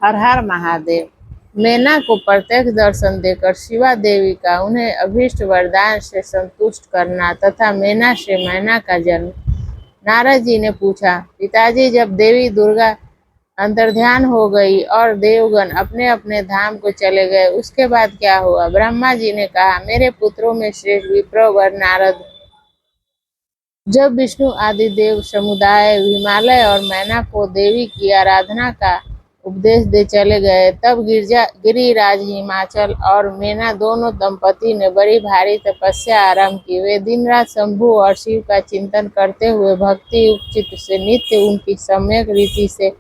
हर हर महादेव। मैना को प्रत्यक्ष दर्शन देकर शिवा देवी का उन्हें अभीष्ट वरदान से संतुष्ट करना तथा मैना से मैना का जन्म। नारद जी ने पूछा, पिताजी, जब देवी दुर्गा अंतर्ध्यान हो गई और देवगण अपने अपने धाम को चले गए, उसके बाद क्या हुआ? ब्रह्मा जी ने कहा, मेरे पुत्रों में श्रेष्ठ विप्रवर नारद, जब विष्णु आदि देव समुदाय हिमालय और मैना को देवी की आराधना का उपदेश दे चले गए, तब गिरिराज हिमाचल और मैना दोनों दंपति ने बड़ी भारी तपस्या आरंभ की। वे दिन रात शंभु और शिव का चिंतन करते हुए भक्ति युक्त चित्त से नित्य उनकी सम्यक रीति से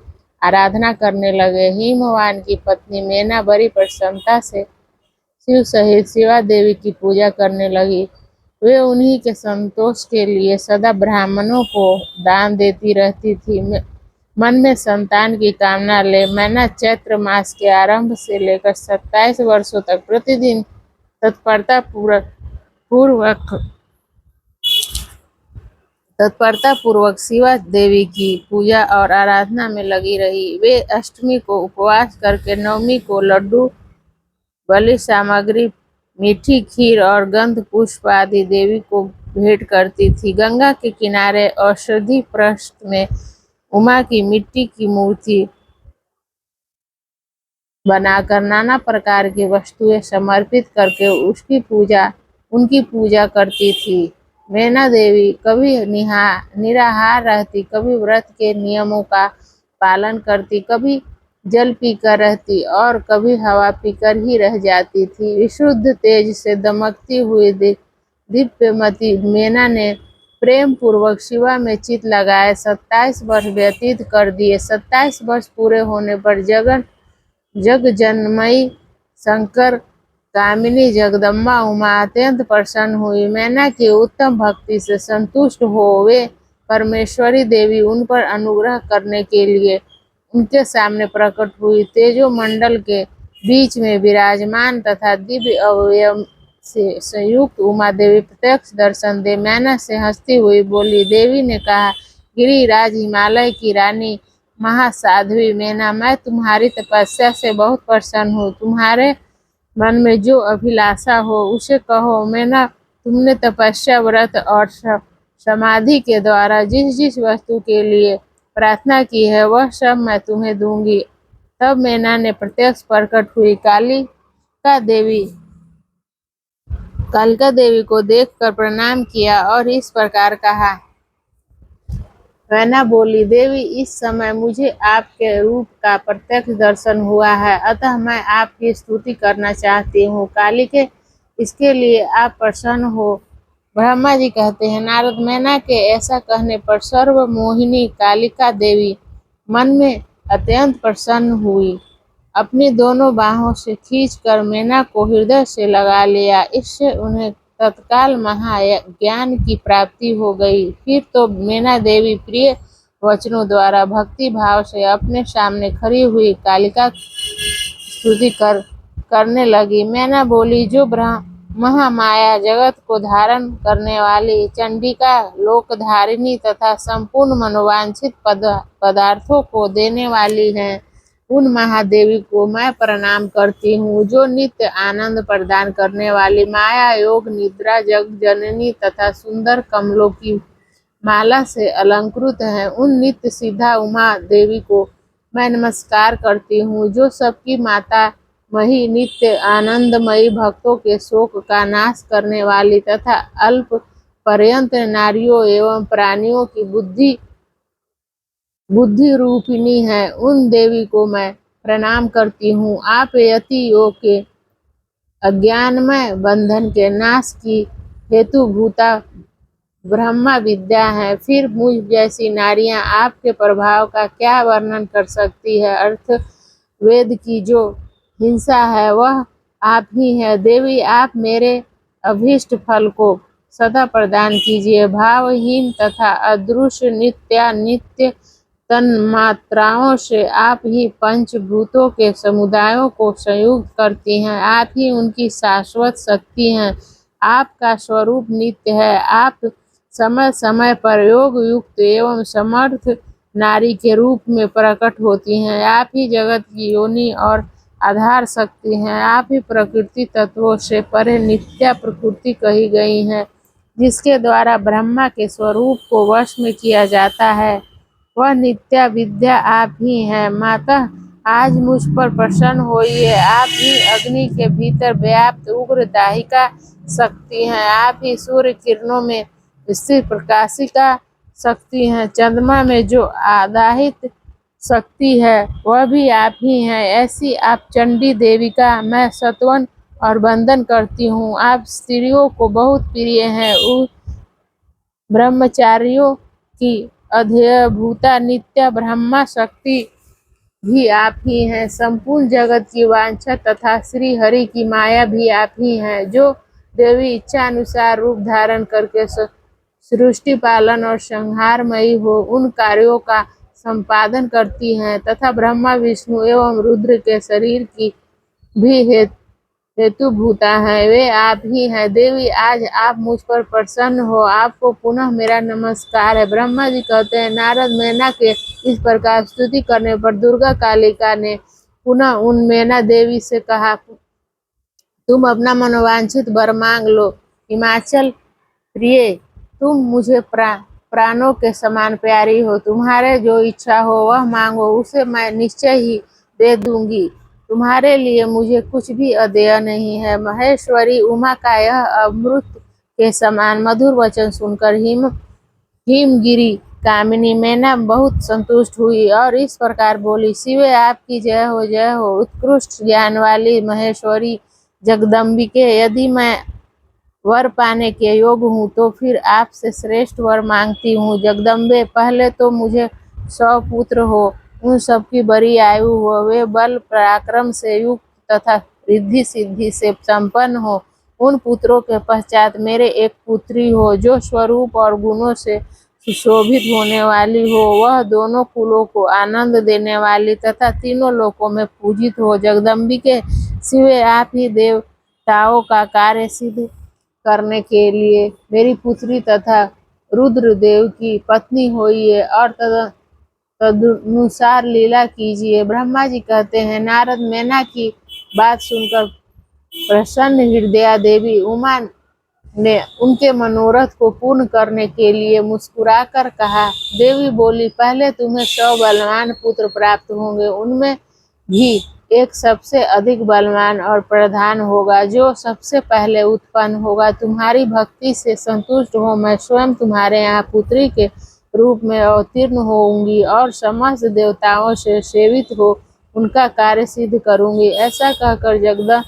आराधना करने लगे। हिमवान की पत्नी मैना बड़ी प्रसन्नता से शिव सहित शिवा देवी की पूजा करने लगी। वे उन्हीं के संतोष के लिए सदा ब्राह्मणों को दान देती रहती थी। मन में संतान की कामना ले मैना चैत्र मास के आरंभ से लेकर 27 वर्षों तक प्रतिदिन तत्परता पूर्वक शिवा देवी की पूजा और आराधना में लगी रही। वे अष्टमी को उपवास करके नवमी को लड्डू, बलि सामग्री, मीठी खीर और गंध पुष्प आदि देवी को भेंट करती थी। गंगा के किनारे औषधि पृष्ठ में उमा की मिट्टी की मूर्ति बनाकर नाना प्रकार की वस्तुएं समर्पित करके उनकी पूजा करती थी। मैना देवी कभी निराहार रहती, कभी व्रत के नियमों का पालन करती, कभी जल पीकर रहती और कभी हवा पीकर ही रह जाती थी। विशुद्ध तेज से दमकती हुई दिव्यमती मैना ने प्रेम पूर्वक शिवा में चित लगाए 27 वर्ष व्यतीत कर दिए। 27 वर्ष पूरे होने पर जगजनमयी शंकर कामिनी जगदम्बा उमा अत्यंत प्रसन्न हुई। मैना की उत्तम भक्ति से संतुष्ट हो वे परमेश्वरी देवी उन पर अनुग्रह करने के लिए उनके सामने प्रकट हुई। तेजो मंडल के बीच में विराजमान तथा दिव्य अवयव से संयुक्त उमा देवी प्रत्यक्ष दर्शन दे मैना से हंसती हुई बोली। देवी ने कहा, गिरिराज हिमालय की रानी महासाध्वी मैना, मैं तुम्हारी तपस्या से बहुत प्रसन्न हूँ। तुम्हारे मन में जो अभिलाषा हो उसे कहो। मैना, तुमने तपस्या, व्रत और समाधि के द्वारा जिस जिस वस्तु के लिए प्रार्थना की है वह सब मैं तुम्हें दूंगी। तब मैना ने प्रत्यक्ष प्रकट हुई कालिका देवी को देखकर प्रणाम किया और इस प्रकार कहा। मैना बोली, देवी, इस समय मुझे आपके रूप का प्रत्यक्ष दर्शन हुआ है, अतः मैं आपकी स्तुति करना चाहती हूँ। कालिके, इसके लिए आप प्रसन्न हो। ब्रह्मा जी कहते हैं, नारद, मैना के ऐसा कहने पर सर्वमोहिनी कालिका देवी मन में अत्यंत प्रसन्न हुई। अपनी दोनों बाहों से खींचकर मैना को हृदय से लगा लिया। इससे उन्हें तत्काल महाज्ञान की प्राप्ति हो गई। फिर तो मैना देवी प्रिय वचनों द्वारा भक्ति भाव से अपने सामने खड़ी हुई कालिका स्तुति करने लगी। मैना बोली, जो महामाया जगत को धारण करने वाली चंडिका, लोकधारिणी तथा संपूर्ण मनोवांछित पदार्थों को देने वाली हैं, उन महादेवी को मैं प्रणाम करती हूँ। जो नित्य आनंद प्रदान करने वाली माया, योग निद्रा, जग जननी तथा सुंदर कमलों की माला से अलंकृत है, उन नित्य सिद्धा उमा देवी को मैं नमस्कार करती हूँ। जो सबकी माता मही, नित्य आनंदमयी, भक्तों के शोक का नाश करने वाली तथा अल्प पर्यंत नारियों एवं प्राणियों की बुद्धि रूपिणी है, उन देवी को मैं प्रणाम करती हूँ। आप यतियों के अज्ञानमय बंधन के नाश की हेतु भूता ब्रह्मा विद्या है। फिर मुझ जैसी नारियां आपके प्रभाव का क्या वर्णन कर सकती है। अर्थ वेद की जो हिंसा है वह आप ही है। देवी, आप मेरे अभीष्ट फल को सदा प्रदान कीजिए। भावहीन तथा अदृश्य नित्य तन्मात्राओं से आप ही पंचभूतों के समुदायों को संयुक्त करती हैं। आप ही उनकी शाश्वत शक्ति हैं। आपका स्वरूप नित्य है। आप समय समय पर योग युक्त एवं समर्थ नारी के रूप में प्रकट होती हैं। आप ही जगत की योनि और आधार शक्ति हैं। आप ही प्रकृति तत्वों से परे नित्या प्रकृति कही गई हैं, जिसके द्वारा ब्रह्मा के स्वरूप को वश में किया जाता है। वह नित्या विद्या आप ही हैं। माता, आज मुझ पर प्रसन्न होइए। आप ही अग्नि के भीतर व्याप्त उग्र दाहिका शक्ति हैं। आप ही सूर्य किरणों में स्थित प्रकाशिका शक्ति हैं। चंद्रमा में जो आदाहित शक्ति है वह भी आप ही हैं। ऐसी आप चंडी देवी का मैं स्तवन और वंदन करती हूँ। आप स्त्रियों को बहुत प्रिय हैं। ब्रह्मचारियों की अध्यभूता नित्या ब्रह्मा शक्ति भी आप ही हैं। संपूर्ण जगत की वांछा तथा श्री हरि की माया भी आप ही हैं, जो देवी इच्छा अनुसार रूप धारण करके सृष्टि पालन और संहारमयी हो उन कार्यों का संपादन करती हैं तथा ब्रह्मा विष्णु एवं रुद्र के शरीर की भी हेतुभूता है, वे आप ही हैं। देवी, आज आप मुझ पर प्रसन्न हो। आपको पुनः मेरा नमस्कार है। ब्रह्मा जी कहते हैं, नारद मैना के इस प्रकार स्तुति करने पर दुर्गा कालिका ने पुनः उन मैना देवी से कहा, तुम अपना मनोवांछित वर मांग लो। हिमाचल प्रिय, तुम मुझे प्राणों के समान प्यारी हो। तुम्हारे जो इच्छा हो वह मांगो, उसे मैं निश्चय ही दे दूंगी। तुम्हारे लिए मुझे कुछ भी अदेय नहीं है। महेश्वरी उमा का यह अमृत के समान मधुर वचन सुनकर हिमगिरी कामिनी मैना बहुत संतुष्ट हुई और इस प्रकार बोली, शिवे आपकी जय हो, जय हो। उत्कृष्ट ज्ञान वाली महेश्वरी जगदम्बिके, यदि मैं वर पाने के योग्य हूँ तो फिर आपसे श्रेष्ठ वर मांगती हूँ। जगदम्बे, पहले तो मुझे 100 पुत्र हो, उन सबकी बड़ी आयु हो, वे बल पराक्रम से युक्त तथा रिद्धि सिद्धि से संपन्न हो। उन पुत्रों के पश्चात मेरे एक पुत्री हो, जो स्वरूप और गुणों से सुशोभित होने वाली हो। वह दोनों कुलों को आनंद देने वाली तथा तीनों लोकों में पूजित हो। जगदम्बिके, शिवे आप ही देवताओं का कार्य सिद्ध करने के लिए मेरी पुत्री तथा रुद्रदेव की पत्नी होइए और तदनुसार लीला कीजिए। ब्रह्मा जी कहते हैं, नारद मैना की बात सुनकर प्रसन्न हृदया देवी उमा ने उनके मनोरथ को पूर्ण करने के लिए मुस्कुराकर कहा। देवी बोली, पहले तुम्हें 100 बलवान पुत्र प्राप्त होंगे, उनमें भी एक सबसे अधिक बलवान और प्रधान होगा, जो सबसे पहले उत्पन्न होगा। तुम्हारी भक्ति से संतुष्ट हो मैं स्वयं तुम्हारे यहाँ पुत्री के रूप में अवतीर्ण होऊंगी और समस्त देवताओं से सेवित हो उनका कार्य सिद्ध करूंगी। ऐसा कहकर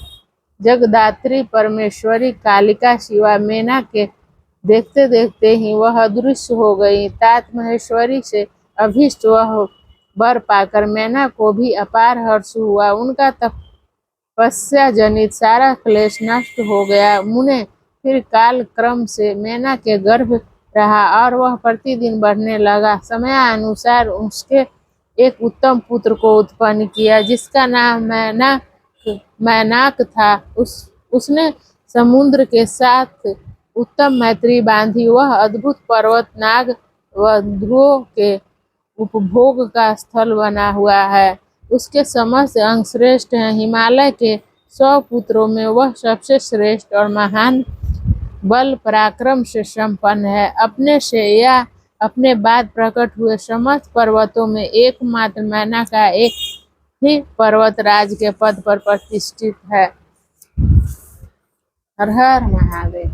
जगदात्री परमेश्वरी कालिका शिवा मैना के देखते देखते ही वह अदृश्य हो गई। तात महेश्वरी से अभीष्ट वह वर पाकर मैना को भी अपार हर्ष हुआ। उनका तपस्या जनित सारा क्लेश नष्ट हो गया। मुने फिर काल क्रम से मैना के गर्भ रहा और वह प्रतिदिन बढ़ने लगा। समयानुसार उसके एक उत्तम पुत्र को उत्पन्न किया, जिसका नाम मैनाक था। उसने समुद्र के साथ उत्तम मैत्री बांधी। वह अद्भुत पर्वत नाग व ध्रुवों के उपभोग का स्थल बना हुआ है। उसके समस्त अंग श्रेष्ठ हैं। हिमालय के 100 पुत्रों में वह सबसे श्रेष्ठ और महान बल पराक्रम से संपन्न है। अपने से या अपने बाद प्रकट हुए समस्त पर्वतों में एकमात्र मैना का एक ही पर्वत राज के पद पर प्रतिष्ठित है। हर हर महादेव।